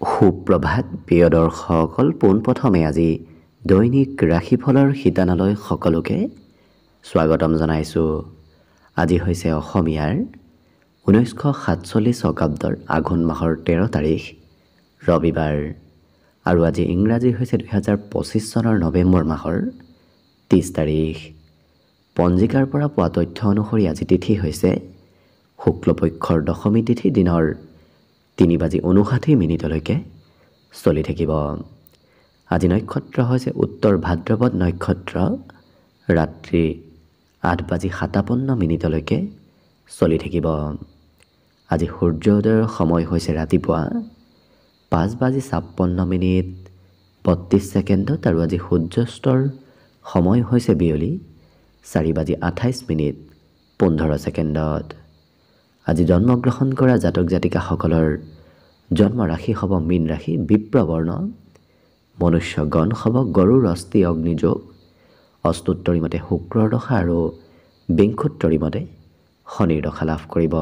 সুপ্ৰভাত প্ৰিয় দৰ্শকসকল, পোনপ্ৰথমে আজি দৈনিক ৰাশিফলৰ শিতানলৈ সকলোকে স্বাগতম জনাইছোঁ। আজি হৈছে অসমীয়াৰ 1947 শকাব্দৰ আঘোণ মাহৰ 13 তাৰিখ ৰবিবাৰ আৰু আজি ইংৰাজী হৈছে 2025 চনৰ নৱেম্বৰ মাহৰ 30 তাৰিখ। পঞ্জিকাৰ পৰা পোৱা তথ্য অনুসৰি আজি তিথি হৈছে শুক্লপক্ষৰ দশমী তিথি, দিনৰ 3:59 চলি থাকিব। আজি নক্ষত্ৰ হৈছে উত্তৰ ভাদ্ৰপদ নক্ষত্ৰ, ৰাত্ৰি 8:57 চলি থাকিব। আজি সূৰ্যোদয়ৰ সময় হৈছে ৰাতিপুৱা 5:56 আৰু আজি সূৰ্যাস্তৰ সময় হৈছে বিয়লি 4:28 আজি জন্মগ্ৰহণ কৰা জাতক জাতিকাসকলৰ জন্ম ৰাশি হ'ব মীন ৰাশি, বিপ্ৰবৰ্ণ, মনুষ্যগণ হ'ব গৰুৰ অস্থি অগ্নিযোগ, অস্তুত্তৰী মতে শুক্ৰৰ দশা আৰু বিংশোত্তৰী মতে শনিৰ দশা লাভ কৰিব।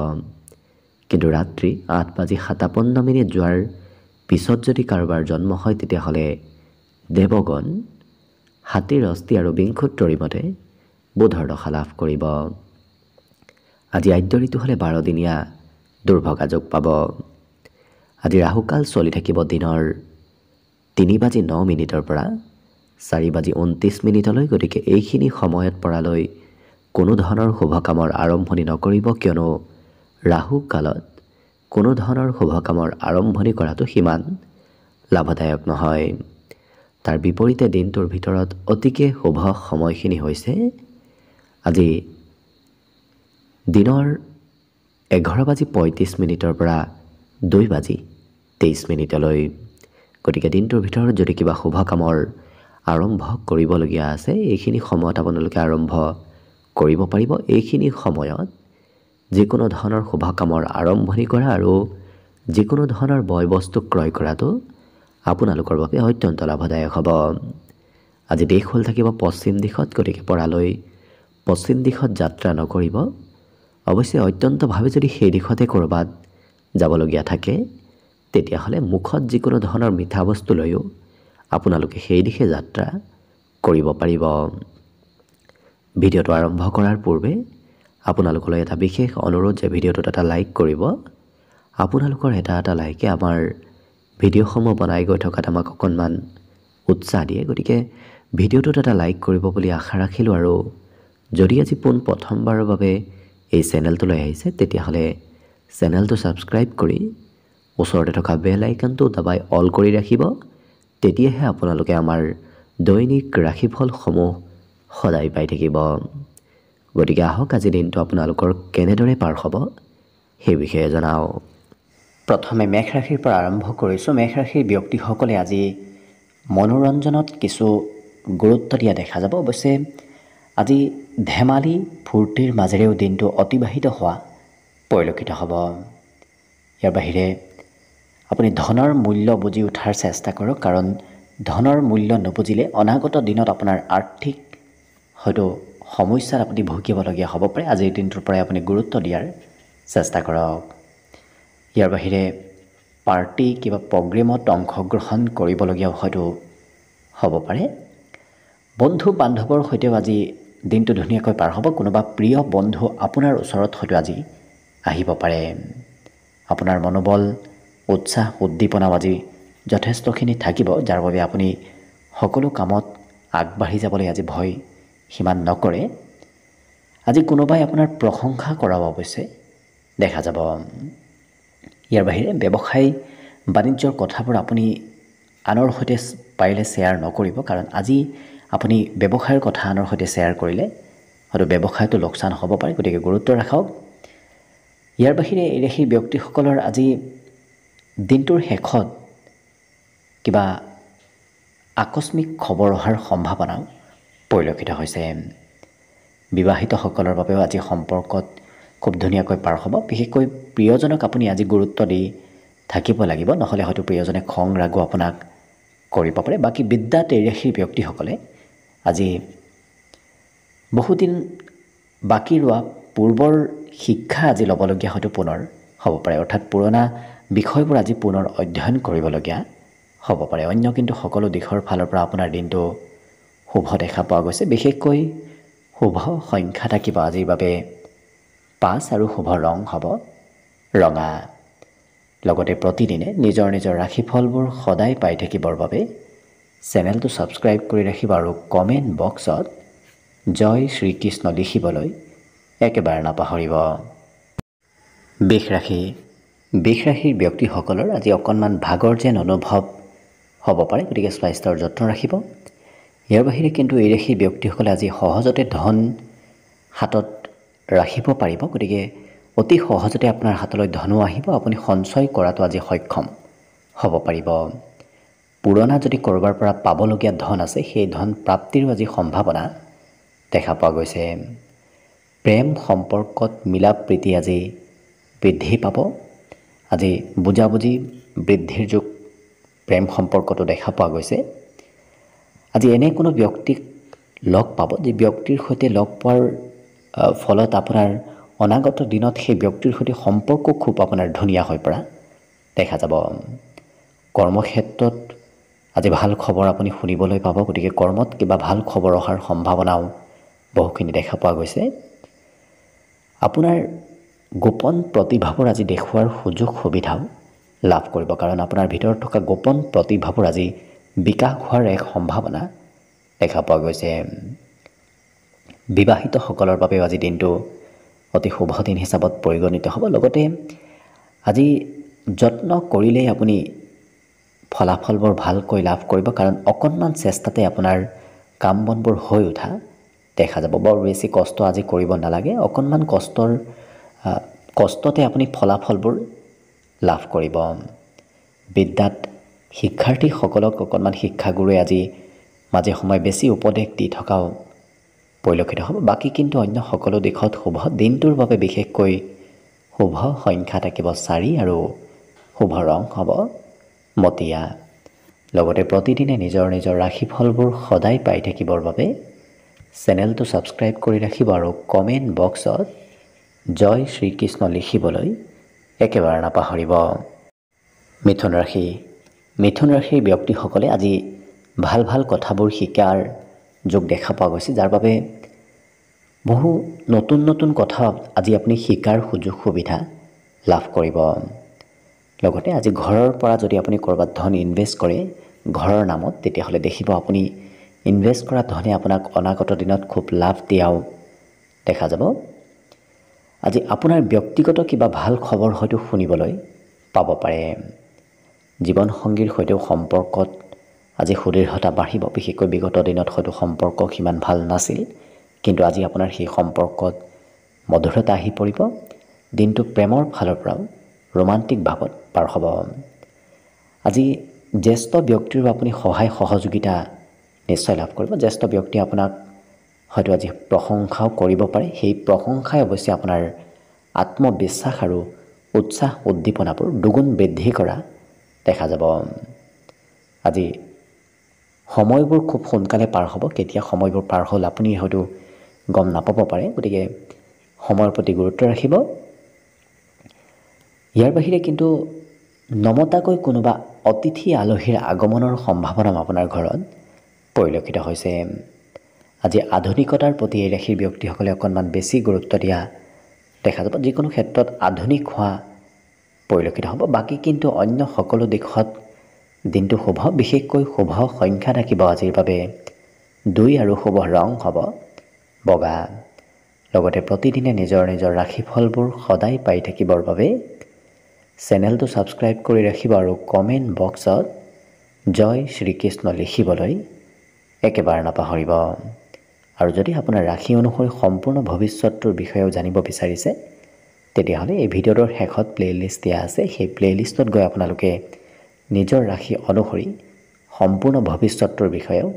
কিন্তু ৰাত্ৰি 8:57 যোৱাৰ পিছত যদি কাৰোবাৰ জন্ম হয় তেতিয়াহ'লে দেৱগণ হাতীৰ অস্থি আৰু বিংশোত্তৰী মতে বুধৰ দশা লাভ কৰিব। আজি আদ্য ঋতু হ'লে 12 দিনীয়া দুৰ্ভগা যোগ পাব। আজি ৰাহুকাল চলি থাকিব দিনৰ 3:09 পৰা 4:29। গতিকে এইখিনি সময়ত পৰালৈ কোনো ধৰণৰ শুভ কামৰ আৰম্ভণি নকৰিব, কিয়নো ৰাহু কালত কোনো ধৰণৰ শুভ কামৰ আৰম্ভণি কৰাটো সিমান লাভদায়ক নহয়। তাৰ বিপৰীতে দিনটোৰ ভিতৰত অতিকে শুভ সময়খিনি হৈছে আজি দিনৰ 11:35 পৰা 2:23। গতিকে দিনটোৰ ভিতৰত যদি কিবা শুভ কামৰ আৰম্ভ কৰিবলগীয়া আছে, এইখিনি সময়ত আপোনালোকে আৰম্ভ কৰিব পাৰিব। এইখিনি সময়ত যিকোনো ধৰণৰ শুভ কামৰ আৰম্ভণি কৰা আৰু যিকোনো ধৰণৰ বয় বস্তু ক্ৰয় কৰাটো আপোনালোকৰ বাবে অত্যন্ত লাভদায়ক হ'ব। আজি দিশ হ'ল থাকিব পশ্চিম দিশত, গতিকে পৰালৈ পশ্চিম দিশত যাত্ৰা নকৰিব। অৱশ্যে অত্যন্তভাৱে যদি সেই দিশতে ক'ৰবাত যাবলগীয়া থাকে তেতিয়াহ'লে মুখত যিকোনো ধৰণৰ মিঠা বস্তু লৈও আপোনালোকে সেই দিশে যাত্ৰা কৰিব পাৰিব। ভিডিঅ'টো আৰম্ভ কৰাৰ পূৰ্বে আপোনালোকলৈ এটা বিশেষ অনুৰোধ যে ভিডিঅ'টোত এটা লাইক কৰিব। আপোনালোকৰ এটা লাইকে আমাৰ ভিডিঅ'সমূহ বনাই গৈ থকাত আমাক অকণমান উৎসাহ দিয়ে। গতিকে ভিডিঅ'টোত এটা লাইক কৰিব বুলি আশা ৰাখিলোঁ। আৰু যদি আজি প্ৰথমবাৰৰ বাবে এই চেনেলটোলৈ আহিছে তেতিয়াহ'লে চেনেলটো ছাবস্ক্ৰাইব কৰি ওচৰতে থকা বেল আইকনটো দবাই অল কৰি ৰাখিব। তেতিয়াহে আপোনালোকে আমাৰ দৈনিক ৰাশিফলসমূহ সদায় পাই থাকিব। গতিকে আহক আজি দিনটো আপোনালোকৰ কেনেদৰে পাৰ হ'ব সেই বিষয়ে জনাওঁ। প্ৰথমে মেষ ৰাশিৰ পৰা আৰম্ভ কৰিছোঁ। মেষ ৰাশিৰ ব্যক্তিসকলে আজি মনোৰঞ্জনত কিছু গুৰুত্ব দিয়া দেখা যাব। অৱশ্যে আজি ধেমালি ফূৰ্তিৰ মাজেৰেও দিনটো অতিবাহিত হোৱা পৰিলক্ষিত হ'ব। ইয়াৰ বাহিৰে আপুনি ধনৰ মূল্য বুজি উঠাৰ চেষ্টা কৰক, কাৰণ ধনৰ মূল্য নুবুজিলে অনাগত দিনত আপোনাৰ আৰ্থিক হয়তো সমস্যাত আপুনি ভুগিবলগীয়া হ'ব পাৰে। আজিৰ দিনটোৰ পৰাই আপুনি গুৰুত্ব দিয়াৰ চেষ্টা কৰক। ইয়াৰ বাহিৰে পাৰ্টি কিবা প্ৰগ্ৰেমত অংশগ্ৰহণ কৰিবলগীয়াও হয়তো হ'ব পাৰে। বন্ধু বান্ধৱৰ সৈতেও আজি দিনটো ধুনীয়াকৈ পাৰ হ'ব। কোনোবা প্ৰিয় বন্ধু আপোনাৰ ওচৰত হয়তো আজি আহিব পাৰে। আপোনাৰ মনোবল, উৎসাহ, উদ্দীপনাও আজি যথেষ্টখিনি থাকিব, যাৰ বাবে আপুনি সকলো কামত আগবাঢ়ি যাবলৈ আজি ভয় সিমান নকৰে। আজি কোনোবাই আপোনাৰ প্ৰশংসা কৰাও অৱশ্যে দেখা যাব। ইয়াৰ বাহিৰে ব্যৱসায় বাণিজ্যৰ কথাবোৰ আপুনি আনৰ সৈতে পাৰিলে শ্বেয়াৰ নকৰিব, কাৰণ আজি আপুনি ব্যৱসায়ৰ কথা আনৰ সৈতে শ্বেয়াৰ কৰিলে হয়তো ব্যৱসায়টো লোকচান হ'ব পাৰে। গতিকে গুৰুত্ব ৰাখক। ইয়াৰ বাহিৰে এই ৰাশিৰ ব্যক্তিসকলৰ আজি দিনটোৰ শেষত কিবা আকস্মিক খবৰ অহাৰ সম্ভাৱনাও পৰিলক্ষিত হৈছে। বিবাহিতসকলৰ বাবেও আজি সম্পৰ্কত খুব ধুনীয়াকৈ পাৰ হ'ব। বিশেষকৈ প্ৰিয়জনক আপুনি আজি গুৰুত্ব দি থাকিব লাগিব, নহ'লে হয়তো প্ৰিয়জনে খং ৰাগো আপোনাক কৰিব পাৰে। বাকী বিদ্যাত এই ৰাশিৰ ব্যক্তিসকলে আজি বহুদিন বাকী ৰোৱা পূৰ্বৰ শিক্ষা আজি ল'বলগীয়া হয়তো পুনৰ হ'ব পাৰে। অৰ্থাৎ পুৰণা বিষয়বোৰ আজি পুনৰ অধ্যয়ন কৰিবলগীয়া হ'ব পাৰে। অন্য কিন্তু সকলো দিশৰ ফালৰ পৰা আপোনাৰ দিনটো শুভ দেখা পোৱা গৈছে। বিশেষকৈ শুভ সংখ্যা থাকিব আজিৰ বাবে 5 আৰু শুভ ৰং হ'ব ৰঙা। লগতে প্ৰতিদিনে নিজৰ নিজৰ ৰাশিফলবোৰ সদায় পাই থাকিবৰ বাবে চেনেলটো ছাবস্ক্ৰাইব কৰি ৰাখিব আৰু কমেণ্ট বক্সত জয় শ্ৰীকৃষ্ণ লিখিবলৈ একেবাৰে নাপাহৰিব। বৃষ ৰাশিৰ ব্যক্তিসকলৰ আজি অকণমান ভাগৰ যেন অনুভৱ হ'ব পাৰে, গতিকে স্বাস্থ্যৰ যত্ন ৰাখিব। ইয়াৰ বাহিৰে কিন্তু এই ৰাশিৰ ব্যক্তিসকলে আজি সহজতে ধন হাতত ৰাখিব পাৰিব, গতিকে অতি সহজতে আপোনাৰ হাতলৈ ধনো আহিব। আপুনি সঞ্চয় কৰাটো আজি সক্ষম হ'ব পাৰিব। পুৰণা যদি ক'ৰবাৰ পৰা পাবলগীয়া ধন আছে, সেই ধন প্ৰাপ্তিৰো আজি সম্ভাৱনা দেখা পোৱা গৈছে। প্ৰেম সম্পৰ্কত মিলা প্ৰীতি আজি বৃদ্ধি পাব। আজি বুজাবুজি বৃদ্ধিৰ যুগ প্ৰেম সম্পৰ্কটো দেখা পোৱা গৈছে। আজি এনে কোনো ব্যক্তিক লগ পাব, যি ব্যক্তিৰ সৈতে লগ পোৱাৰ ফলত আপোনাৰ অনাগত দিনত সেই ব্যক্তিৰ সৈতে সম্পৰ্ক খুব আপোনাৰ ধুনীয়া হৈ পৰা দেখা যাব। কৰ্মক্ষেত্ৰত আজি ভাল খবৰ আপুনি শুনিবলৈ পাব, গতিকে কৰ্মত কিবা ভাল খবৰ অহাৰ সম্ভাৱনাও বহুখিনি দেখা পোৱা গৈছে। আপোনাৰ গোপন প্ৰতিভাবোৰ আজি দেখুওৱাৰ সুযোগ সুবিধাও লাভ কৰিব, কাৰণ আপোনাৰ ভিতৰত থকা গোপন প্ৰতিভাবোৰ আজি বিকাশ হোৱাৰ এক সম্ভাৱনা দেখা পোৱা গৈছে। বিবাহিতসকলৰ বাবেও আজি দিনটো অতি শুভ দিন হিচাপত পৰিগণিত হ'ব। লগতে আজি যত্ন কৰিলেই আপুনি ফলাফলবোৰ ভালকৈ লাভ কৰিব, কাৰণ অকণমান চেষ্টাতে আপোনাৰ কাম বনবোৰ হৈ উঠা দেখা যাব। বৰ বেছি কষ্ট আজি কৰিব নালাগে, অকণমান কষ্টতে আপুনি ফলাফলবোৰ লাভ কৰিব। বিদ্যাত শিক্ষাৰ্থীসকলক অকণমান শিক্ষাগুৰুৱে আজি মাজে সময়ে বেছি উপদেশ দি থকাও পৰিলক্ষিত হ'ব। বাকী কিন্তু অন্য সকলো দিশত শুভ। দিনটোৰ বাবে বিশেষকৈ শুভ সংখ্যা থাকিব 4 আৰু শুভ ৰং হ'ব মটীয়া। লগতে প্ৰতিদিনে নিজৰ নিজৰ ৰাশিফলবোৰ সদায় পাই থাকিবৰ বাবে চেনেলটো ছাবস্ক্ৰাইব কৰি ৰাখিব আৰু কমেণ্ট বক্সত জয় শ্ৰীকৃষ্ণ লিখিবলৈ একেবাৰে নাপাহৰিব। মিথুন ৰাশিৰ ব্যক্তিসকলে আজি ভাল ভাল কথাবোৰ শিকাৰ যোগ দেখা পোৱা গৈছে, যাৰ বাবে বহু নতুন নতুন কথা আজি আপুনি শিকাৰ সুযোগ সুবিধা লাভ কৰিব। লগতে আজি ঘৰৰ পৰা যদি আপুনি ক'ৰবাত ধন ইনভেষ্ট কৰে ঘৰৰ নামত, তেতিয়াহ'লে দেখিব আপুনি ইনভেষ্ট কৰা ধনে আপোনাক অনাগত দিনত খুব লাভ দিয়াও দেখা যাব। আজি আপোনাৰ ব্যক্তিগত কিবা ভাল খবৰ হয়তো শুনিবলৈ পাব পাৰে। জীৱনসংগীৰ সৈতেও সম্পৰ্কত আজি সুদৃঢ়তা বাঢ়িব। বিশেষকৈ বিগত দিনত হয়তো সম্পৰ্ক সিমান ভাল নাছিল, কিন্তু আজি আপোনাৰ সেই সম্পৰ্কত মধুৰতা আহি পৰিব। দিনটো প্ৰেমৰ ফালৰ পৰাও ৰোমান্টিক ভাৱত পাৰ হ'ব। আজি জ্যেষ্ঠ ব্যক্তিৰ আপুনি সহায় সহযোগিতা নিশ্চয় লাভ কৰিব। জ্যেষ্ঠ ব্যক্তিয়ে আপোনাক হয়তো আজি প্ৰশংসাও কৰিব পাৰে। সেই প্ৰশংসাই অৱশ্যে আপোনাৰ আত্মবিশ্বাস আৰু উৎসাহ উদ্দীপনাবোৰ দুগুণ বৃদ্ধি কৰা দেখা যাব। আজি সময়বোৰ খুব সোনকালে পাৰ হ'ব। কেতিয়া সময়বোৰ পাৰ হ'ল আপুনি হয়তো গম নাপাব পাৰে, গতিকে সময়ৰ প্ৰতি গুৰুত্ব ৰাখিব। ইয়াৰ বাহিৰে কিন্তু নমতাকৈ কোনোবা অতিথি আলহীৰ আগমনৰ সম্ভাৱনা আপোনাৰ ঘৰত পৰিলক্ষিত হৈছে। আজি আধুনিকতাৰ প্ৰতি এই ৰাশিৰ ব্যক্তিসকলে অকণমান বেছি গুৰুত্ব দিয়া দেখা যাব। যিকোনো ক্ষেত্ৰত আধুনিক হোৱা পৰিলক্ষিত হ'ব। বাকী কিন্তু অন্য সকলো দিশত দিনটো শুভ। বিশেষকৈ শুভ সংখ্যা থাকিব আজিৰ বাবে 2 আৰু শুভ ৰং হ'ব বগা। লগতে প্ৰতিদিনে নিজৰ নিজৰ ৰাশিফলবোৰ সদায় পাই থাকিবৰ বাবে চেনেলটো ছাবস্ক্ৰাইব কৰি ৰাখিব আৰু কমেণ্ট বক্সত জয় শ্ৰীকৃষ্ণ লিখিবলৈ একেবাৰে নাপাহৰিব। আৰু যদি আপোনাৰ ৰাশি অনুসৰি সম্পূৰ্ণ ভৱিষ্যতটোৰ বিষয়েও জানিব বিচাৰিছে, তেতিয়াহ'লে এই ভিডিঅ'টোৰ শেষত প্লে'লিষ্ট দিয়া আছে। সেই প্লে'লিষ্টত গৈ আপোনালোকে নিজৰ ৰাশি অনুসৰি সম্পূৰ্ণ ভৱিষ্যতটোৰ বিষয়েও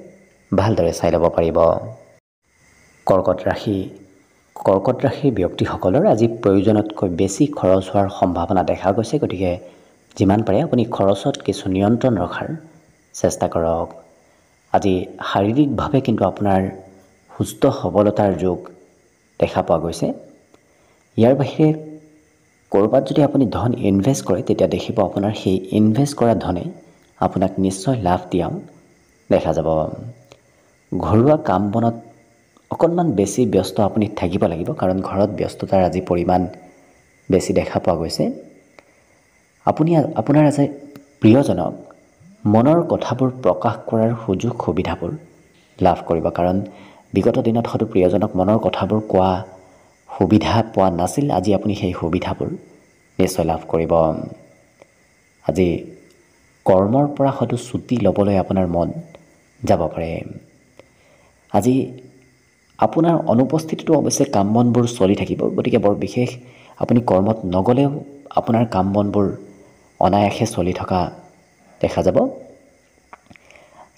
ভালদৰে চাই ল'ব পাৰিব। কৰ্কট ৰাশিৰ ব্যক্তিসকলৰ আজি প্ৰয়োজনতকৈ বেছি খৰচ হোৱাৰ সম্ভাৱনা দেখা গৈছে, গতিকে যিমান পাৰে আপুনি খৰচত কিছু নিয়ন্ত্ৰণ ৰখাৰ চেষ্টা কৰক। আজি শাৰীৰিকভাৱে কিন্তু আপোনাৰ সুস্থ সবলতাৰ যোগ দেখা পোৱা গৈছে। ইয়াৰ বাহিৰে ক'ৰবাত যদি আপুনি ধন ইনভেষ্ট কৰে তেতিয়া দেখিব আপোনাৰ সেই ইনভেষ্ট কৰা ধনে আপোনাক নিশ্চয় লাভ দিয়াও দেখা যাব। ঘৰুৱা কাম বনত অকণমান বেছি ব্যস্ত আপুনি থাকিব লাগিব, কাৰণ ঘৰত ব্যস্ততাৰ আজি পৰিমাণ বেছি দেখা পোৱা গৈছে। আপুনি আপোনাৰ আজি প্ৰিয়জনক মনৰ কথাবোৰ প্ৰকাশ কৰাৰ সুযোগ সুবিধাবোৰ লাভ কৰিব, কাৰণ বিগত দিনত হয়তো প্ৰিয়জনক মনৰ কথাবোৰ কোৱা সুবিধা পোৱা নাছিল। আজি আপুনি সেই সুবিধাবোৰ নিশ্চয় লাভ কৰিব। আজি কৰ্মৰ পৰা হয়তো ছুটি ল'বলৈ আপোনাৰ মন যাব পাৰে। আজি আপোনাৰ অনুপস্থিতিতো অৱশ্যে কাম বনবোৰ চলি থাকিব, গতিকে বৰ বিশেষ আপুনি কৰ্মত নগ'লেও আপোনাৰ কাম বনবোৰ অনায়াসে চলি থকা দেখা যাব।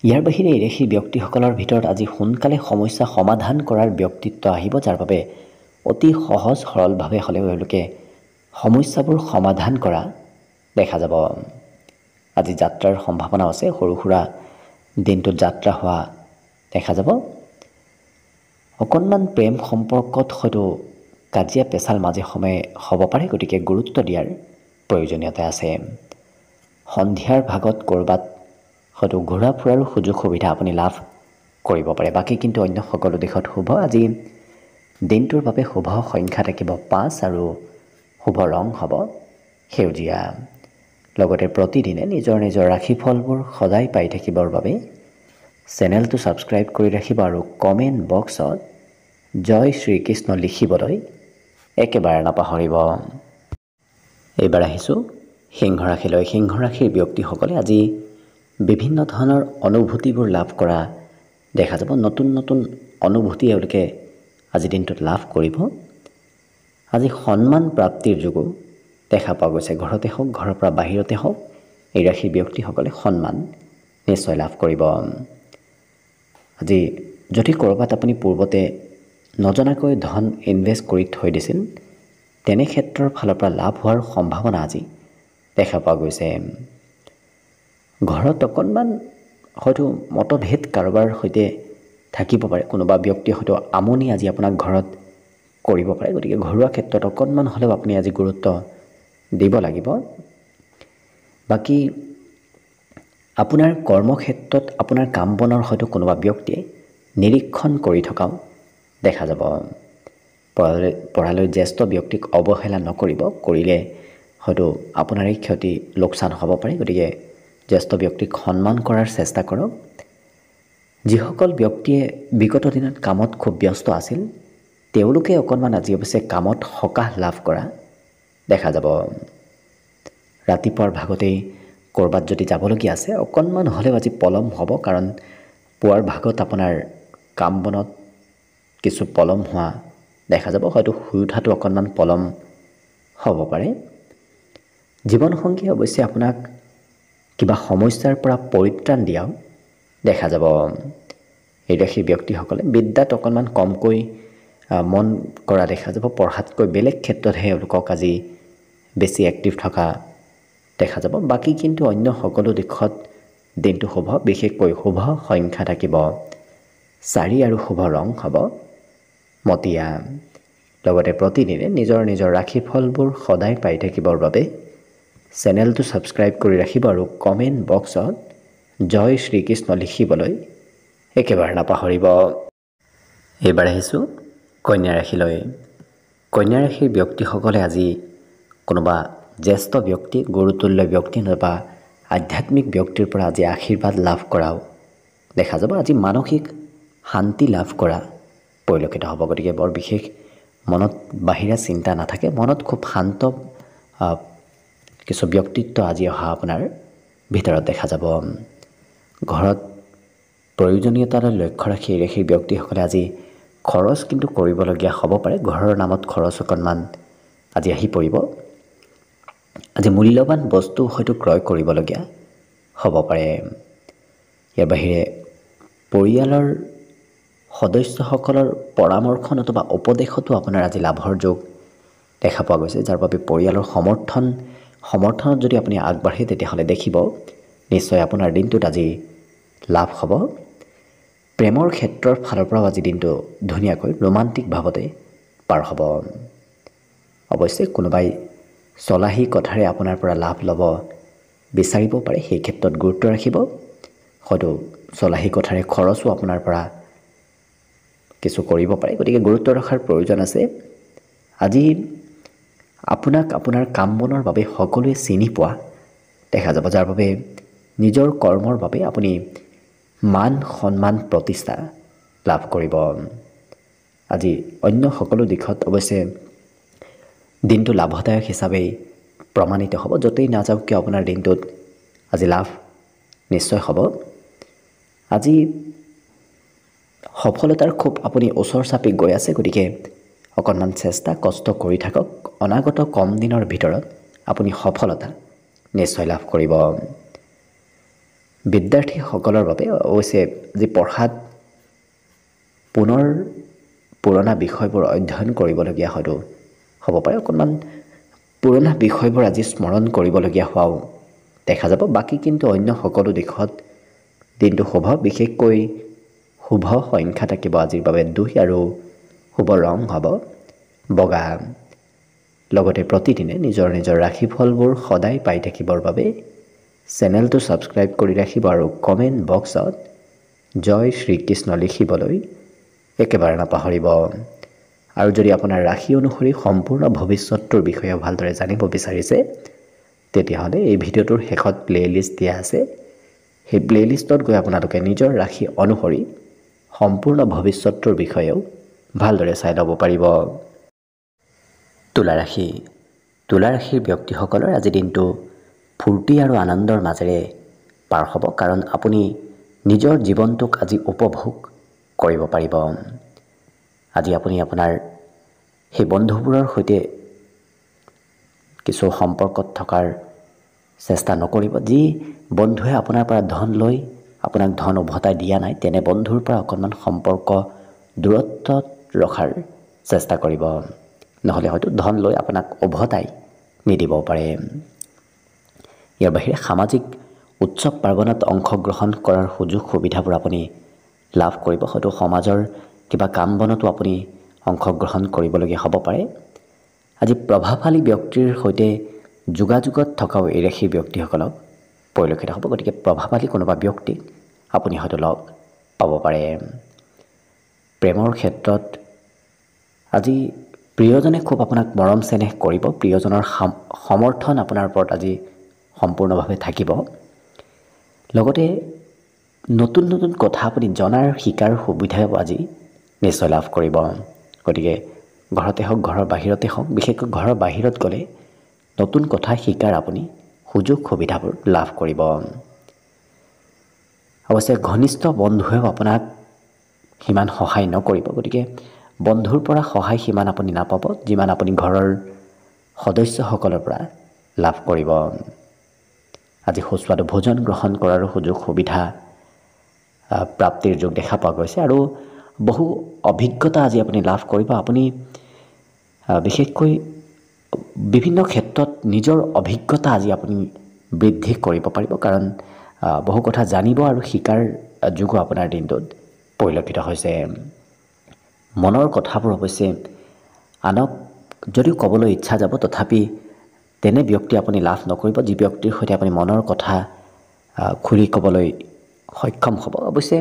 ইয়াৰ বাহিৰে এই ব্যক্তিসকলৰ ভিতৰত আজি সোনকালে সমস্যা সমাধান কৰাৰ ব্যক্তিত্ব আহিব, যাৰ বাবে অতি সহজ সৰলভাৱে হ'লেও এওঁলোকে সমস্যাবোৰ সমাধান কৰা দেখা যাব। আজি যাত্ৰাৰ সম্ভাৱনা আছে, সৰু সুৰা দিনটোত যাত্ৰা হোৱা দেখা যাব। অকণমান প্ৰেম সম্পৰ্কত হয়তো কাজিয়া পেচাল মাজে সময়ে হ'ব পাৰে, গতিকে গুৰুত্ব দিয়াৰ প্ৰয়োজনীয়তা আছে। সন্ধিয়াৰ ভাগত ক'ৰবাত হয়তো ঘূৰা ফুৰাৰো সুযোগ সুবিধা আপুনি লাভ কৰিব পাৰে। বাকী কিন্তু অন্য সকলো দিশত শুভ। আজি দিনটোৰ বাবে শুভ সংখ্যা থাকিব 5 আৰু শুভ ৰং হ'ব সেউজীয়া। লগতে প্ৰতিদিনে নিজৰ নিজৰ ৰাশিফলবোৰ সদায় পাই থাকিবৰ বাবে চেনেলটো ছাবস্ক্ৰাইব কৰি ৰাখিব আৰু কমেণ্ট বক্সত জয় শ্ৰীকৃষ্ণ লিখিবলৈ একেবাৰে নাপাহৰিব। এইবাৰ আহিছোঁ সিংহ ৰাশিলৈ। সিংহ ৰাশিৰ ব্যক্তিসকলে আজি বিভিন্ন ধৰণৰ অনুভূতিবোৰ লাভ কৰা দেখা যাব। নতুন নতুন অনুভূতি এওঁলোকে আজি দিনটোত লাভ কৰিব। আজি সন্মান প্ৰাপ্তিৰ যোগো দেখা পোৱা গৈছে। ঘৰতে হওক, ঘৰৰ পৰা বাহিৰতে হওক, এই ৰাশিৰ ব্যক্তিসকলে সন্মান নিশ্চয় লাভ কৰিব। আজি যদি ক'ৰবাত আপুনি পূৰ্বতে নজনাকৈ ধন ইনভেষ্ট কৰি থৈ দিছিল, তেনে ক্ষেত্ৰৰ ফালৰ পৰা লাভ হোৱাৰ সম্ভাৱনা আজি দেখা পোৱা গৈছে। ঘৰত অকণমান হয়তো মতভেদ কাৰোবাৰ সৈতে থাকিব পাৰে। কোনোবা ব্যক্তিয়ে হয়তো আমনি আজি আপোনাক ঘৰত কৰিব পাৰে, গতিকে ঘৰুৱা ক্ষেত্ৰত অকণমান হ'লেও আপুনি আজি গুৰুত্ব দিব লাগিব। বাকী আপোনাৰ কৰ্মক্ষেত্ৰত আপোনাৰ কাম বনৰ হয়তো কোনোবা ব্যক্তিয়ে নিৰীক্ষণ কৰি থকাও দেখা যাব। পঢ়ালৈ জ্যেষ্ঠ ব্যক্তিক অৱহেলা নকৰিব, কৰিলে হয়তো আপোনাৰেই ক্ষতি লোকচান হ'ব পাৰে। গতিকে জ্যেষ্ঠ ব্যক্তিক সন্মান কৰাৰ চেষ্টা কৰক। যিসকল ব্যক্তিয়ে বিগত দিনত কামত খুব ব্যস্ত আছিল, তেওঁলোকে অকণমান আজি অৱশ্যে কামত সকাহ লাভ কৰা দেখা যাব। ৰাতিপুৱাৰ ভাগতেই ক'ৰবাত যদি যাবলগীয়া আছে, অকণমান হ'লেও আজি পলম হ'ব, কাৰণ পুৱাৰ ভাগত আপোনাৰ কাম বনত কিছু পলম হোৱা দেখা যাব। হয়তো শুই উঠাটো অকণমান পলম হ'ব পাৰে। জীৱনসংগীয়ে অৱশ্যে আপোনাক কিবা সমস্যাৰ পৰা পৰিত্ৰাণ দিয়াও দেখা যাব। এই ৰাশিৰ ব্যক্তিসকলে বিদ্যাত অকণমান কমকৈ মন কৰা দেখা যাব। পঢ়াতকৈ বেলেগ ক্ষেত্ৰতহে এওঁলোকক আজি বেছি এক্টিভ থকা দেখা যাব। বাকী কিন্তু অন্য সকলো দিশত দিনটো শুভ। বিশেষকৈ শুভ সংখ্যা থাকিব 4 আৰু শুভ ৰং হ'ব মটীয়া। লগতে প্ৰতিদিনে নিজৰ নিজৰ ৰাশিফলবোৰ সদায় পাই থাকিবৰ বাবে চেনেলটো ছাবস্ক্ৰাইব কৰি ৰাখিব আৰু কমেণ্ট বক্সত জয় শ্ৰীকৃষ্ণ লিখিবলৈ একেবাৰে নাপাহৰিব। এইবাৰ আহিছোঁ কন্যা ৰাশিলৈ। কন্যা ৰাশিৰ ব্যক্তিসকলে আজি কোনোবা জ্যেষ্ঠ ব্যক্তি, গুৰুতুল্য ব্যক্তি বা আধ্যাত্মিক ব্যক্তিৰ পৰা আজি আশীৰ্বাদ লাভ কৰাও দেখা যাব। আজি মানসিক শান্তি লাভ কৰা পৰিলক্ষিত হ'ব। গতিকে বৰ বিশেষ মনত বাহিৰা চিন্তা নাথাকে, মনত খুব শান্ত কিছু ব্যক্তিত্ব আজি অহা আপোনাৰ ভিতৰত দেখা যাব। ঘৰত প্ৰয়োজনীয়তালৈ লক্ষ্য ৰাখি এই ৰাশিৰ ব্যক্তিসকলে আজি খৰচ কিন্তু কৰিবলগীয়া হ'ব পাৰে। ঘৰৰ নামত খৰচ অকণমান আজি আহি পৰিব। আজি মূল্যৱান বস্তু হয়তো ক্ৰয় কৰিবলগীয়া হ'ব পাৰে। ইয়াৰ বাহিৰে পৰিয়ালৰ সদস্যসকলৰ পৰামৰ্শ নতুবা উপদেশতো আপোনাৰ আজি লাভৰ যোগ দেখা পোৱা গৈছে, যাৰ বাবে পৰিয়ালৰ সমৰ্থনত যদি আপুনি আগবাঢ়ে, তেতিয়াহ'লে দেখিব নিশ্চয় আপোনাৰ দিনটোত আজি লাভ হ'ব। প্ৰেমৰ ক্ষেত্ৰৰ ফালৰ পৰাও আজি দিনটো ধুনীয়াকৈ ৰোমান্টিক ভাৱতে পাৰ হ'ব। অৱশ্যে কোনোবাই চলাহী কথাৰে আপোনাৰ পৰা লাভ ল'ব বিচাৰিব পাৰে, সেই ক্ষেত্ৰত গুৰুত্ব ৰাখিব। হয়তো চলাহী কথাৰে খৰচো আপোনাৰ পৰা কিছু কৰিব পাৰে, গতিকে গুৰুত্ব ৰখাৰ প্ৰয়োজন আছে। আজি আপোনাক আপোনাৰ কাম বনৰ বাবে সকলোৱে চিনি পোৱা দেখা যাব, যাৰ বাবে নিজৰ কৰ্মৰ বাবে আপুনি মান সন্মান প্ৰতিষ্ঠা লাভ কৰিব। আজি অন্য সকলো দিশত অৱশ্যে দিনটো লাভদায়ক হিচাপেই প্ৰমাণিত হ'ব। য'তেই নাযাওক কিয় আপোনাৰ দিনটোত আজি লাভ নিশ্চয় হ'ব। আজি সফলতাৰ খুব আপুনি ওচৰ চাপি গৈ আছে, গতিকে অকণমান চেষ্টা কষ্ট কৰি থাকক। অনাগত কম দিনৰ ভিতৰত আপুনি সফলতা নিশ্চয় লাভ কৰিব। বিদ্যাৰ্থীসকলৰ বাবে অৱশ্যে যি পঢ়াত পুনৰ পুৰণা বিষয়বোৰ অধ্যয়ন কৰিবলগীয়া হয়তো হ'ব পাৰে, অকণমান পুৰণা বিষয়বোৰ আজি স্মৰণ কৰিবলগীয়া হোৱাও দেখা যাব। বাকী কিন্তু অন্য সকলো দিশত দিনটো শুভ, বিশেষকৈ শুভ সংখ্যা থাকিব আজিৰ বাবে 2 আৰু শুভ ৰং হ'ব বগা। লগতে প্ৰতিদিনে নিজৰ নিজৰ ৰাশিফলবোৰ সদায় পাই থাকিবৰ বাবে চেনেলটো ছাবস্ক্ৰাইব কৰি ৰাখিব আৰু কমেণ্ট বক্সত জয় শ্ৰীকৃষ্ণ লিখিবলৈ একেবাৰে নাপাহৰিব। আৰু যদি আপোনাৰ ৰাশি অনুসৰি সম্পূৰ্ণ ভৱিষ্যতটোৰ বিষয়ে ভালদৰে জানিব বিচাৰিছে, তেতিয়াহ'লে এই ভিডিঅ'টোৰ শেষত প্লে'লিষ্ট দিয়া আছে। সেই প্লে'লিষ্টত গৈ আপোনালোকে নিজৰ ৰাশি অনুসৰি সম্পূৰ্ণ ভৱিষ্যতটোৰ বিষয়েও ভালদৰে চাই ল'ব পাৰিব। তুলা ৰাশি। তুলা ৰাশিৰ ব্যক্তিসকলৰ আজি দিনটো ফূৰ্তি আৰু আনন্দৰ মাজেৰে পাৰ হ'ব, কাৰণ আপুনি নিজৰ জীৱনটোক আজি উপভোগ কৰিব পাৰিব। আজি আপুনি আপোনাৰ সেই বন্ধুবোৰৰ সৈতে কিছু সম্পৰ্কত থকাৰ চেষ্টা নকৰিব। যি বন্ধুৱে আপোনাৰ পৰা ধন লৈ আপোনাক ধন উভতাই দিয়া নাই, তেনে বন্ধুৰ পৰা অকণমান সম্পৰ্ক দূৰত্বত ৰখাৰ চেষ্টা কৰিব, নহ'লে হয়তো ধন লৈ আপোনাক উভতাই নিদিবও পাৰে। ইয়াৰ বাহিৰে সামাজিক উৎসৱ পাৰ্বণত অংশগ্ৰহণ কৰাৰ সুযোগ সুবিধাবোৰ আপুনি লাভ কৰিব। হয়তো সমাজৰ কিবা কাম বনতো আপুনি অংশগ্ৰহণ কৰিবলগীয়া হ'ব পাৰে। আজি প্ৰভাৱশালী ব্যক্তিৰ সৈতে যোগাযোগত থকাও এই ৰাশিৰ ব্যক্তিসকলক পৰিলক্ষিত হ'ব, গতিকে প্ৰভাৱশালী কোনোবা ব্যক্তিক আপুনি হয়তো লগ পাব পাৰে। প্ৰেমৰ ক্ষেত্ৰত আজি প্ৰিয়জনে খুব আপোনাক মৰম চেনেহ কৰিব। প্ৰিয়জনৰ সমৰ্থন আপোনাৰ ওপৰত আজি সম্পূৰ্ণভাৱে থাকিব। লগতে নতুন নতুন কথা আপুনি জনাৰ শিকাৰ সুবিধাও আজি নিশ্চয় লাভ কৰিব। গতিকে ঘৰতে হওক, ঘৰৰ বাহিৰতে হওক, বিশেষকৈ ঘৰৰ বাহিৰত গ'লে নতুন কথা শিকাৰ আপুনি সুযোগ সুবিধাবোৰ লাভ কৰিব। অৱশ্যে ঘনিষ্ঠ বন্ধুৱেও আপোনাক সিমান সহায় নকৰিব, গতিকে বন্ধুৰ পৰা সহায় সিমান আপুনি নাপাব যিমান আপুনি ঘৰৰ সদস্যসকলৰ পৰা লাভ কৰিব। আজি সুস্বাদু ভোজন গ্ৰহণ কৰাৰো সুযোগ সুবিধা প্ৰাপ্তিৰ যোগ দেখা পোৱা গৈছে আৰু বহু অভিজ্ঞতা আজি আপুনি লাভ কৰিব। আপুনি বিশেষকৈ বিভিন্ন ক্ষেত্ৰত নিজৰ অভিজ্ঞতা আজি আপুনি বৃদ্ধি কৰিব পাৰিব, কাৰণ বহু কথা জানিব আৰু শিকাৰ যোগো আপোনাৰ দিনটোত পৰিলক্ষিত হৈছে। মনৰ কথাবোৰ অৱশ্যে আনক যদিও ক'বলৈ ইচ্ছা যাব, তথাপি তেনে ব্যক্তি আপুনি লাভ নকৰিব যি ব্যক্তিৰ সৈতে আপুনি মনৰ কথা খুলি ক'বলৈ সক্ষম হ'ব। অৱশ্যে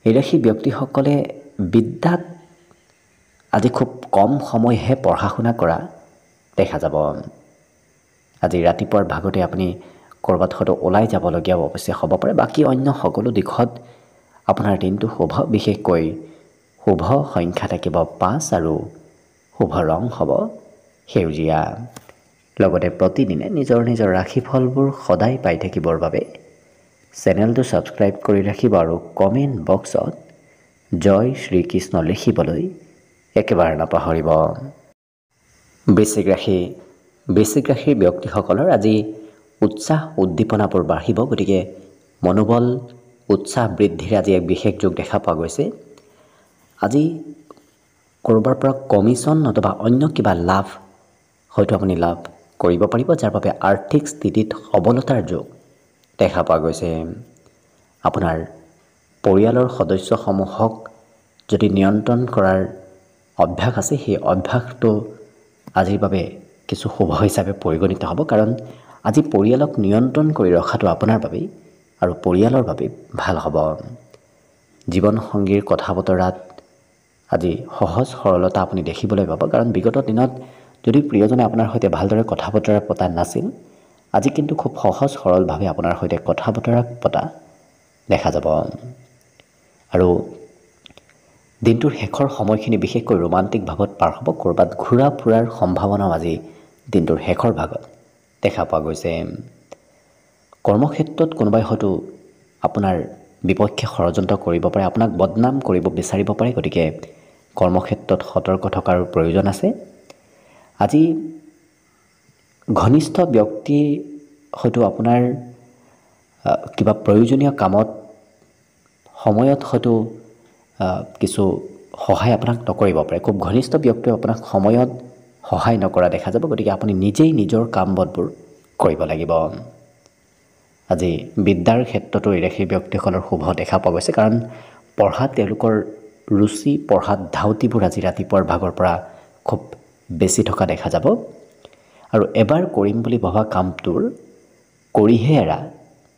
এই ৰাশি ব্যক্তিসকলে বিদ্যাত আজি খুব কম সময়হে পঢ়া শুনা কৰা দেখা যাব। আজি ৰাতিপুৱাৰ ভাগতে আপুনি ক'ৰবাত হয়তো ওলাই যাবলগীয়াও অৱশ্যে হ'ব পাৰে। বাকী অন্য সকলো দিশত আপোনাৰ দিনটো শুভ, বিশেষকৈ শুভ সংখ্যা থাকিব 5 আৰু শুভ ৰং হ'ব সেউজীয়া। লগতে প্ৰতিদিনে নিজৰ নিজৰ ৰাশিফলবোৰ সদায় পাই থাকিবৰ বাবে চেনেলটো ছাবস্ক্ৰাইব কৰি ৰাখিব আৰু কমেণ্ট বক্সত জয় শ্ৰীকৃষ্ণ লিখিবলৈ একেবাৰে নাপাহৰিব। বৃশ্চিক ৰাশি। বৃশ্চিক ৰাশিৰ ব্যক্তিসকলৰ আজি উৎসাহ উদ্দীপনাবোৰ বাঢ়িব, গতিকে মনোবল উৎসাহ বৃদ্ধিৰ আজি এক বিশেষ যোগ দেখা পোৱা গৈছে। আজি ক'ৰবাৰ পৰা কমিশ্যন নতুবা অন্য কিবা লাভ হয়তো আপুনি লাভ কৰিব পাৰিব, যাৰ বাবে আৰ্থিক স্থিতিত সবলতাৰ যোগ দেখা পোৱা গৈছে। আপোনাৰ পৰিয়ালৰ সদস্যসমূহক যদি নিয়ন্ত্ৰণ কৰাৰ অভ্যাস আছে, সেই অভ্যাসটো আজিৰ বাবে কিছু শুভ হিচাপে পৰিগণিত হ'ব, কাৰণ আজি পৰিয়ালক নিয়ন্ত্ৰণ কৰি ৰখাটো আপোনাৰ বাবেই আৰু পৰিয়ালৰ বাবেই ভাল হ'ব। জীৱনসংগীৰ কথা বতৰাত আজি সহজ সৰলতা আপুনি দেখিবলৈ পাব, কাৰণ বিগত দিনত যদি প্ৰিয়জনে আপোনাৰ সৈতে ভালদৰে কথা বতৰা পতা নাছিল, আজি কিন্তু খুব সহজ সৰলভাৱে আপোনাৰ সৈতে কথা বতৰা পতা দেখা যাব। আৰু দিনটোৰ শেষৰ সময়খিনি বিশেষকৈ ৰোমান্টিক ভাৱত পাৰ হ'ব। ক'ৰবাত ঘূৰা ফুৰাৰ সম্ভাৱনাও আজি দিনটোৰ শেষৰ ভাগত দেখা পোৱা গৈছে। কৰ্মক্ষেত্ৰত কোনোবাই হয়তো আপোনাৰ বিপক্ষে ষড়যন্ত্ৰ কৰিব পাৰে, আপোনাক বদনাম কৰিব বিচাৰিব পাৰে, গতিকে কৰ্মক্ষেত্ৰত সতৰ্ক থকাৰ প্ৰয়োজন আছে। আজি ঘনিষ্ঠ ব্যক্তি হয়তো আপোনাৰ কিবা প্ৰয়োজনীয় কামত সময়ত হয়তো কিছু সহায় আপোনাক নকৰিব পাৰে। খুব ঘনিষ্ঠ ব্যক্তিয়ে আপোনাক সময়ত সহায় নকৰা দেখা যাব, গতিকে আপুনি নিজেই নিজৰ কাম বনবোৰ কৰিব লাগিব। আজি বিদ্যাৰ ক্ষেত্ৰতো সেই ব্যক্তিসকলৰ শুভ দেখা পোৱা গৈছে, কাৰণ পঢ়াত তেওঁলোকৰ ৰুচি, পঢ়াত ধাউতিবোৰ আজি ৰাতিপুৱাৰ ভাগৰ পৰা খুব বেছি থকা দেখা যাব। আৰু এবাৰ কৰিম বুলি ভবা কামটোৰ কৰিহে এৰা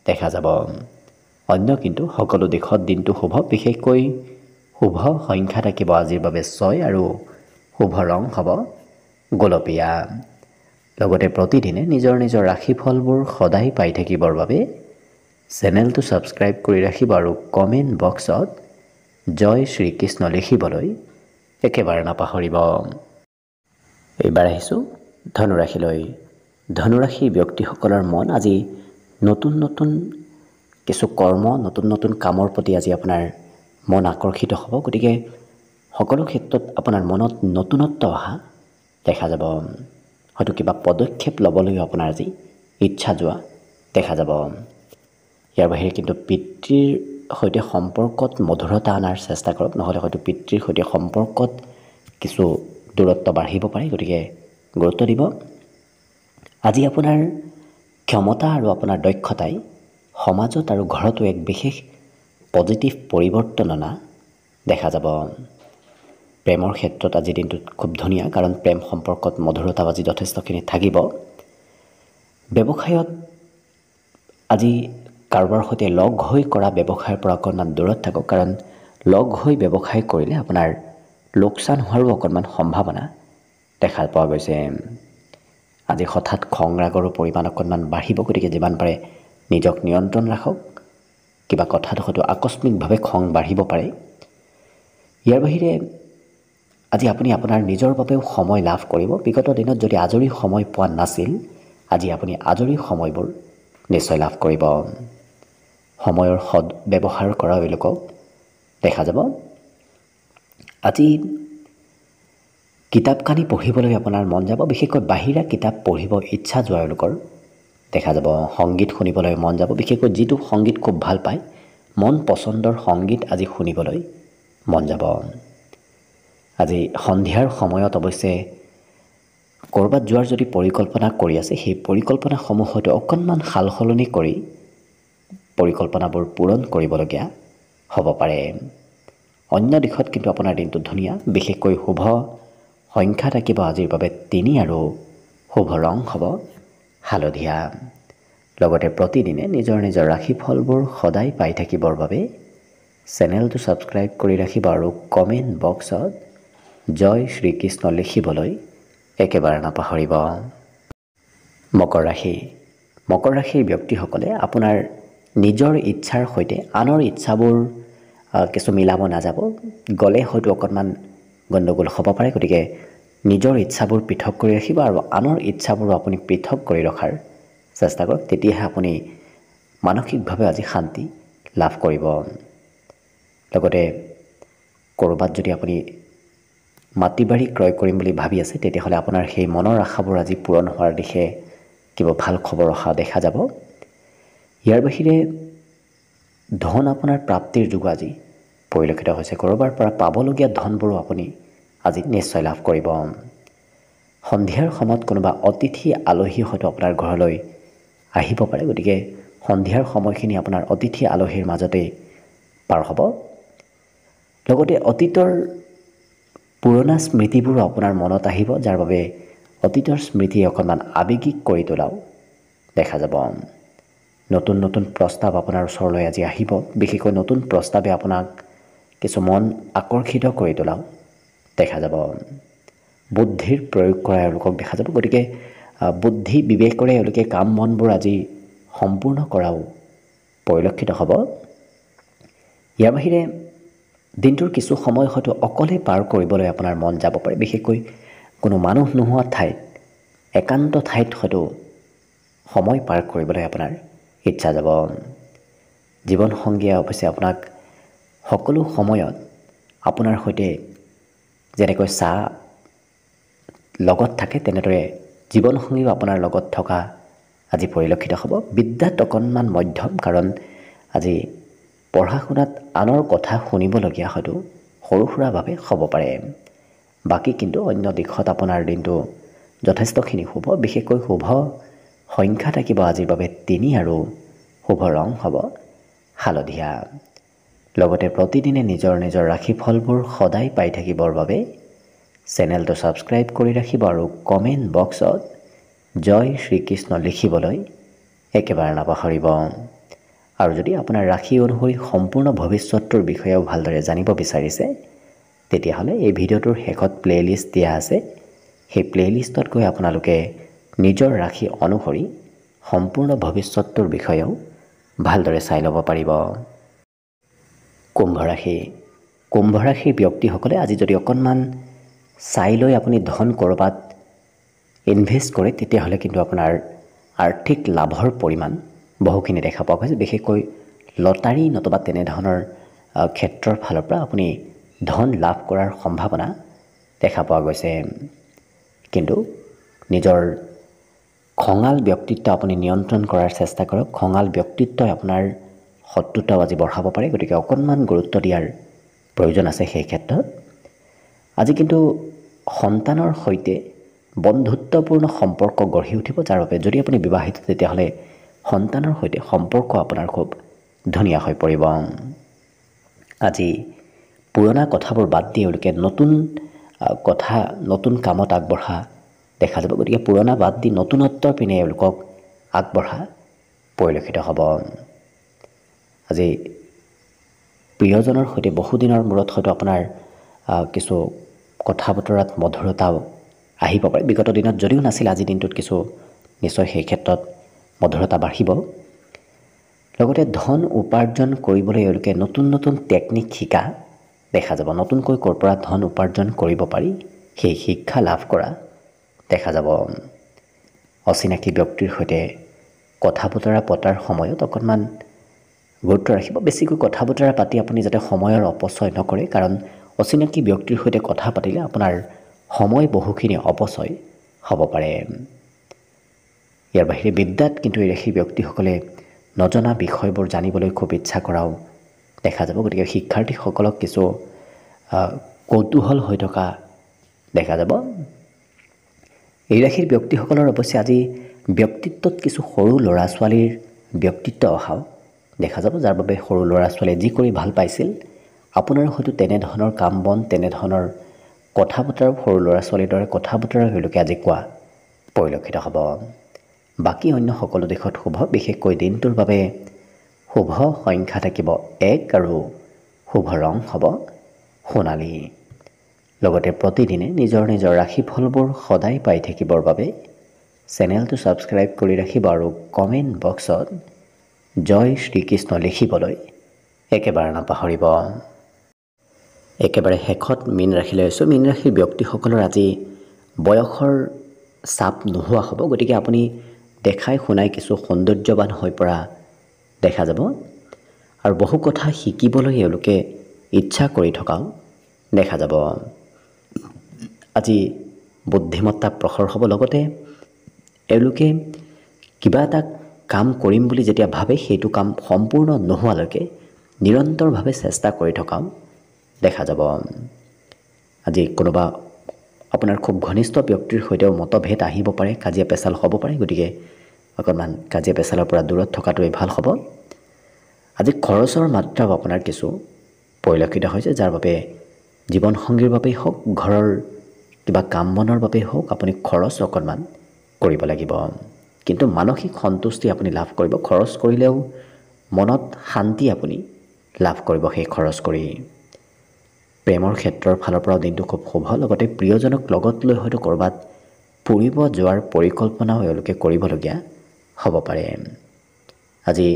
দেখা যাব। অন্য কিন্তু সকলো দিশত দিনটো শুভ। বিশেষকৈ শুভ সংখ্যা থাকিব আজিৰ বাবে 6 আৰু শুভ ৰং হ'ব গোলপীয়া। লগতে প্ৰতিদিনে নিজৰ নিজৰ ৰাশিফলবোৰ সদায় পাই থাকিবৰ বাবে চেনেলটো ছাবস্ক্ৰাইব কৰি ৰাখিব আৰু কমেণ্ট বক্সত জয় শ্ৰীকৃষ্ণ লিখিবলৈ একেবাৰে নাপাহৰিব। এইবাৰ আহিছোঁ ধনুৰাশিলৈ। ধনুৰাশিৰ ব্যক্তিসকলৰ মন আজি নতুন নতুন কিছু কৰ্ম, নতুন নতুন কামৰ প্ৰতি আজি আপোনাৰ মন আকৰ্ষিত হ'ব। গতিকে সকলো ক্ষেত্ৰত আপোনাৰ মনত নতুনত্ব অহা দেখা যাব। হয়তো কিবা পদক্ষেপ ল'বলৈও আপোনাৰ আজি ইচ্ছা যোৱা দেখা যাব। ইয়াৰ বাহিৰে কিন্তু পিতৃৰ সৈতে সম্পৰ্কত মধুৰতা অনাৰ চেষ্টা কৰক, নহ'লে হয়তো পিতৃৰ সৈতে সম্পৰ্কত কিছু দূৰত্ব বাঢ়িব পাৰে, গতিকে গুৰুত্ব দিব। আজি আপোনাৰ ক্ষমতা আৰু আপোনাৰ দক্ষতাই সমাজত আৰু ঘৰতো এক বিশেষ পজিটিভ পৰিৱৰ্তন অনা দেখা যাব। প্ৰেমৰ ক্ষেত্ৰত আজিৰ দিনটোত খুব ধুনীয়া, কাৰণ প্ৰেম সম্পৰ্কত মধুৰতা আজি যথেষ্টখিনি থাকিব। ব্যৱসায়ত আজি কাৰোবাৰ সৈতে লগ হৈ কৰা ব্যৱসায়ৰ পৰা অকণমান দূৰত থাকক, কাৰণ লগ হৈ ব্যৱসায় কৰিলে আপোনাৰ লোকচান হোৱাৰো অকণমান সম্ভাৱনা দেখা পোৱা গৈছে। আজি হঠাৎ খং ৰাগৰো পৰিমাণ অকণমান বাঢ়িব, গতিকে যিমান পাৰে নিজক নিয়ন্ত্ৰণ ৰাখক। কিবা কথাত হয়তো আকস্মিকভাৱে খং বাঢ়িব পাৰে। ইয়াৰ বাহিৰে আজি আপুনি আপোনাৰ নিজৰ বাবেও সময় লাভ কৰিব। বিগত দিনত যদি আজৰি সময় পোৱা নাছিল, আজি আপুনি আজৰি সময়বোৰ নিশ্চয় লাভ কৰিব। সময়ৰ সদ ব্যৱহাৰ কৰা এওঁলোকক দেখা যাব। আজি কিতাপ কানি পঢ়িবলৈ আপোনাৰ মন যাব, বিশেষকৈ বাহিৰা কিতাপ পঢ়িব ইচ্ছা যোৱা এওঁলোকৰ দেখা যাব। সংগীত শুনিবলৈ মন যাব, বিশেষকৈ যিটো সংগীত খুব ভাল পায়, মন পচন্দৰ সংগীত আজি শুনিবলৈ মন যাব। আজি সন্ধিয়াৰ সময়ত অৱশ্যে ক'ৰবাত যোৱাৰ যদি পৰিকল্পনা কৰি আছে, সেই পৰিকল্পনাসমূহ হয়তো অকণমান সাল সলনি কৰি পৰিকল্পনাবোৰ পূৰণ কৰিবলগীয়া হ'ব পাৰে। অন্য দিশত কিন্তু আপোনাৰ দিনটো ধুনীয়া। বিশেষকৈ শুভ সংখ্যা থাকিব আজিৰ বাবে 3 আৰু শুভ ৰং হ'ব হালধীয়া। লগতে প্ৰতিদিনে নিজৰ নিজৰ ৰাশিফলবোৰ সদায় পাই থাকিবৰ বাবে চেনেলটো ছাবস্ক্ৰাইব কৰি ৰাখিব আৰু কমেণ্ট বক্সত জয় শ্ৰীকৃষ্ণ লিখিবলৈ একেবাৰে নাপাহৰিব। মকৰ ৰাশি। মকৰ ৰাশিৰ ব্যক্তিসকলে আপোনাৰ নিজৰ ইচ্ছাৰ সৈতে আনৰ ইচ্ছাবোৰ কিছু মিলাব নাযাব। গ'লে হয়তো অকণমান গণ্ডগোল হ'ব পাৰে, গতিকে নিজৰ ইচ্ছাবোৰ পৃথক কৰি ৰাখিব আৰু আনৰ ইচ্ছাবোৰো আপুনি পৃথক কৰি ৰখাৰ চেষ্টা কৰক। তেতিয়াহে আপুনি মানসিকভাৱে আজি শান্তি লাভ কৰিব। লগতে ক'ৰবাত যদি আপুনি মাটি বাৰী ক্ৰয় কৰিম বুলি ভাবি আছে, তেতিয়াহ'লে আপোনাৰ সেই মনৰ আশাবোৰ আজি পূৰণ হোৱাৰ দিশে কিবা ভাল খবৰ অহা দেখা যাব। ইয়াৰ বাহিৰে ধন আপোনাৰ প্ৰাপ্তিৰ যোগ আজি পৰিলক্ষিত হৈছে। ক'ৰবাৰ পৰা পাবলগীয়া ধনবোৰো আপুনি আজি নিশ্চয় লাভ কৰিব। সন্ধিয়াৰ সময়ত কোনোবা অতিথি আলহী হয়তো আপোনাৰ ঘৰলৈ আহিব পাৰে, গতিকে সন্ধিয়াৰ সময়খিনি আপোনাৰ অতিথি আলহীৰ মাজতেই পাৰ হ'ব। লগতে অতীতৰ পুৰণা স্মৃতিবোৰো আপোনাৰ মনত আহিব, যাৰ বাবে অতীতৰ স্মৃতি অকণমান আৱেগিক কৰি তোলাও দেখা যাব। নতুন নতুন প্ৰস্তাৱ আপোনাৰ ওচৰলৈ আজি আহিব। বিশেষকৈ নতুন প্ৰস্তাৱে আপোনাক কিছু মন আকৰ্ষিত কৰি তোলাও দেখা যাব। বুদ্ধিৰ প্ৰয়োগ কৰা এওঁলোকক দেখা যাব। গতিকে বুদ্ধি বিবেকেৰে এওঁলোকে কাম বনবোৰ আজি সম্পূৰ্ণ কৰাও পৰিলক্ষিত হ'ব। ইয়াৰ বাহিৰে দিনটোৰ কিছু সময় হয়তো অকলে পাৰ কৰিবলৈ আপোনাৰ মন যাব পাৰে। বিশেষকৈ কোনো মানুহ নোহোৱা ঠাইত, একান্ত ঠাইত হয়তো সময় পাৰ কৰিবলৈ আপোনাৰ ইচ্ছা যাব। জীৱনসংগীয়ে অৱশ্যে আপোনাক সকলো সময়ত আপোনাৰ সৈতে যেনেকৈ চাহ লগত থাকে, তেনেদৰে জীৱনসংগীও আপোনাৰ লগত থকা আজি পৰিলক্ষিত হ'ব। বিদ্যাত অকণমান মধ্যম, কাৰণ আজি পঢ়া শুনাত আনৰ কথা শুনিবলগীয়া হয়তো সৰু সুৰাভাৱে হ'ব পাৰে। বাকী কিন্তু অন্য দিশত আপোনাৰ দিনটো যথেষ্টখিনি শুভ। বিশেষকৈ শুভ সংখ্যা থাকিব আজিৰ বাবে 3 আৰু শুভ ৰং হ'ব হালধীয়া। লগতে প্ৰতিদিনে নিজৰ নিজৰ ৰাশিফলবোৰ সদায় পাই থাকিবৰ বাবে চেনেলটো ছাবস্ক্ৰাইব কৰি ৰাখিব আৰু কমেণ্ট বক্সত জয় শ্ৰীকৃষ্ণ লিখিবলৈ একেবাৰে নাপাহৰিব। আৰু যদি আপোনাৰ ৰাশি অনুসৰি সম্পূৰ্ণ ভৱিষ্যতটোৰ বিষয়েও ভালদৰে জানিব বিচাৰিছে, তেতিয়াহ'লে এই ভিডিঅ'টোৰ শেষত প্লে'লিষ্ট দিয়া আছে। সেই প্লে'লিষ্টত গৈ আপোনালোকে নিজৰ ৰাশি অনুসৰি সম্পূৰ্ণ ভৱিষ্যতটোৰ বিষয়েও ভালদৰে চাই ল'ব পাৰিব। কুম্ভ ৰাশি। কুম্ভ ৰাশিৰ ব্যক্তিসকলে আজি যদি অকণমান চাই লৈ আপুনি ধন ক'ৰবাত ইনভেষ্ট কৰে, তেতিয়াহ'লে কিন্তু আপোনাৰ আৰ্থিক লাভৰ পৰিমাণ বহুখিনি দেখা পোৱা গৈছে। বিশেষকৈ লটাৰী নতুবা তেনেধৰণৰ ক্ষেত্ৰৰ ফালৰ পৰা আপুনি ধন লাভ কৰাৰ সম্ভাৱনা দেখা পোৱা গৈছে। কিন্তু নিজৰ খঙাল ব্যক্তিত্ব আপুনি নিয়ন্ত্ৰণ কৰাৰ চেষ্টা কৰক। খঙাল ব্যক্তিত্বই আপোনাৰ শত্ৰুতাও আজি বঢ়াব পাৰে। গতিকে অকণমান গুৰুত্ব দিয়াৰ প্ৰয়োজন আছে সেই ক্ষেত্ৰত। আজি কিন্তু সন্তানৰ সৈতে বন্ধুত্বপূৰ্ণ সম্পৰ্ক গঢ়ি উঠিব, যাৰ বাবে যদি আপুনি বিবাহিত তেতিয়াহ'লে সন্তানৰ সৈতে সম্পৰ্ক আপোনাৰ খুব ধুনীয়া হৈ পৰিব। আজি পুৰণা কথাবোৰ বাদ দি এওঁলোকে নতুন কামত আগবঢ়া দেখা যাব। গতিকে পুৰণা বাদ দি নতুনত্বৰ পিনে এওঁলোকক আগবঢ়া পৰিলক্ষিত হ'ব। আজি প্ৰিয়জনৰ সৈতে বহুদিনৰ মূৰত হয়তো আপোনাৰ কিছু কথা বতৰাত মধুৰতাও আহিব পাৰে। বিগত দিনত যদিও নাছিল, আজিৰ দিনটোত কিছু নিশ্চয় সেই ক্ষেত্ৰত মধুৰতা বাঢ়িব। লগতে ধন উপাৰ্জন কৰিবলৈ এওঁলোকে নতুন নতুন টেকনিক শিকা দেখা যাব। নতুনকৈ ক'ৰ পৰা ধন উপাৰ্জন কৰিব পাৰি সেই শিক্ষা লাভ কৰা দেখা যাব। অচিনাকি ব্যক্তিৰ সৈতে কথা বতৰা পতাৰ সময়ত অকণমান গুৰুত্ব ৰাখিব। বেছিকৈ কথা বতৰা পাতি আপুনি যাতে সময়ৰ অপচয় নকৰে, কাৰণ অচিনাকি ব্যক্তিৰ সৈতে কথা পাতিলে আপোনাৰ সময় বহুখিনি অপচয় হ'ব পাৰে। ইয়াৰ বাহিৰে বিদ্যাত কিন্তু এই ৰাশিৰ ব্যক্তিসকলে নজনা বিষয়বোৰ জানিবলৈ খুব ইচ্ছা কৰাও দেখা যাব। গতিকে শিক্ষাৰ্থীসকলক কিছু কৌতূহল হৈ থকা দেখা যাব। এই ৰাশিৰ ব্যক্তিসকলৰ অৱশ্যে আজি ব্যক্তিত্বত কিছু সৰু ল'ৰা ছোৱালীৰ ব্যক্তিত্ব অহাও দেখা যাব, যাৰ বাবে সৰু ল'ৰা ছোৱালীয়ে যি কৰি ভাল পাইছিল, আপোনাৰ হয়তো তেনেধৰণৰ কাম বন, তেনেধৰণৰ কথা বতৰা, সৰু ল'ৰা ছোৱালীৰ দৰে কথা বতৰা তেওঁলোকে আজি কোৱা পৰিলক্ষিত হ'ব। বাকী অন্য সকলো দিশত শুভ। বিশেষকৈ দিনটোৰ বাবে শুভ সংখ্যা থাকিব 1 আৰু শুভ ৰং হ'ব সোণালী। লগতে প্ৰতিদিনে নিজৰ নিজৰ ৰাশিফলবোৰ সদায় পাই থাকিবৰ বাবে চেনেলটো ছাবস্ক্ৰাইব কৰি ৰাখিব আৰু কমেণ্ট বক্সত জয় শ্ৰীকৃষ্ণ লিখিবলৈ একেবাৰে নাপাহৰিব। একেবাৰে শেষত মীন ৰাশিলৈ আছোঁ। মীন ৰাশিৰ ব্যক্তিসকলৰ আজি বয়সৰ চাপ নোহোৱা হ'ব। গতিকে আপুনি দেখাই শুনাই কিছু সৌন্দৰ্যৱান হৈ পৰা দেখা যাব আৰু বহু কথা শিকিবলৈ এওঁলোকে ইচ্ছা কৰি থকাও দেখা যাব। আজি বুদ্ধিমত্তা প্ৰখৰ হ'ব। লগতে এওঁলোকে কিবা এটা কাম কৰিম বুলি যেতিয়া ভাবে, সেইটো কাম সম্পূৰ্ণ নোহোৱালৈকে নিৰন্তৰভাৱে চেষ্টা কৰি থকাও দেখা যাব। আজি কোনোবা আপোনাৰ খুব ঘনিষ্ঠ ব্যক্তিৰ সৈতেও মতভেদ আহিব পাৰে, কাজিয়া পেচাল হ'ব পাৰে। গতিকে অকণমান কাজিয়া পেচালৰ পৰা দূৰত থকাটোৱে ভাল হ'ব। আজি খৰচৰ মাত্ৰাও আপোনাৰ কিছু পৰিলক্ষিত হৈছে, যাৰ বাবে জীৱনসংগীৰ বাবেই হওক, ঘৰৰ কিবা কাম বনৰ বাবে হওক আপুনি খৰচ অকণমান কৰিব লাগিব। কিন্তু মানসিক সন্তুষ্টি আপুনি লাভ কৰিব। খৰচ কৰিলেও মনত শান্তি আপুনি লাভ কৰিব সেই খৰচ কৰি। প্ৰেমৰ ক্ষেত্ৰৰ ফালৰ পৰাও দিনটো খুব শুভ। লগতে প্ৰিয়জনক লগত লৈ হয়তো ক'ৰবাত ফুৰিব যোৱাৰ পৰিকল্পনাও এওঁলোকে কৰিবলগীয়া হ'ব পাৰে। আজি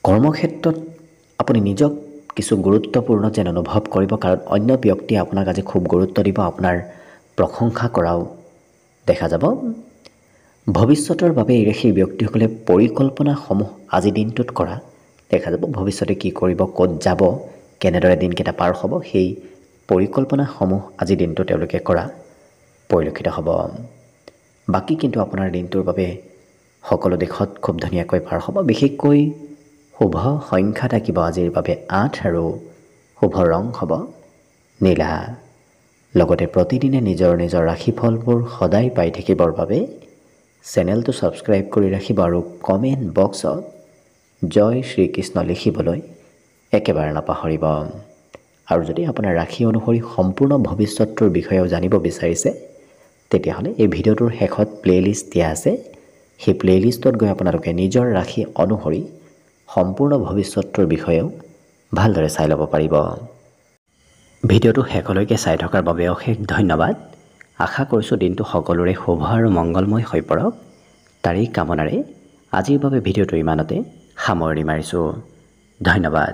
কৰ্মক্ষেত্ৰত আপুনি নিজক কিছু গুৰুত্বপূৰ্ণ যেন অনুভৱ কৰিব, কাৰণ অন্য ব্যক্তিয়ে আপোনাক আজি খুব গুৰুত্ব দিব, আপোনাৰ প্ৰশংসা কৰাও দেখা যাব। ভৱিষ্যতৰ বাবে সেই ব্যক্তিসকলে পৰিকল্পনাসমূহ আজি দিনটোত কৰা দেখা যাব। ভৱিষ্যতে কি কৰিব, ক'ত যাব, কেনেদৰে দিনকেইটা পাৰ হ'ব, সেই পৰিকল্পনাসমূহ আজি দিনটো তেওঁলোকে কৰা পৰিলক্ষিত হ'ব। বাকী কিন্তু আপোনাৰ দিনটোৰ বাবে সকলো দিশত খুব ধুনীয়াকৈ পাৰ হ'ব। বিশেষকৈ শুভ সংখ্যা থাকিব আজিৰ বাবে 8 আৰু শুভ ৰং হ'ব নীলা। লগতে প্ৰতিদিনে নিজৰ নিজৰ ৰাশিফলবোৰ সদায় পাই থাকিবৰ বাবে চেনেলটো ছাবস্ক্ৰাইব কৰি ৰাখিব আৰু কমেণ্ট বক্সত জয় শ্ৰীকৃষ্ণ লিখিবলৈ একেবাৰে নাপাহৰিব। আৰু যদি আপোনাৰ ৰাশি অনুসৰি সম্পূৰ্ণ ভৱিষ্যতটোৰ বিষয়েও জানিব বিচাৰিছে, তেতিয়াহ'লে এই ভিডিঅ'টোৰ শেষত প্লে'লিষ্ট দিয়া আছে। সেই প্লে'লিষ্টত গৈ আপোনালোকে নিজৰ ৰাশি অনুসৰি সম্পূৰ্ণ ভৱিষ্যতটোৰ বিষয়েও ভালদৰে চাই ল'ব পাৰিব। ভিডিঅ'টো শেষলৈকে চাই থকাৰ বাবে অশেষ ধন্যবাদ। আশা কৰিছোঁ দিনটো সকলোৰে শুভ আৰু মংগলময় হৈ পৰক। তাৰেই কামনাৰে আজিৰ বাবে ভিডিঅ'টো ইমানতে সামৰণি মাৰিছোঁ। ধন্যবাদ।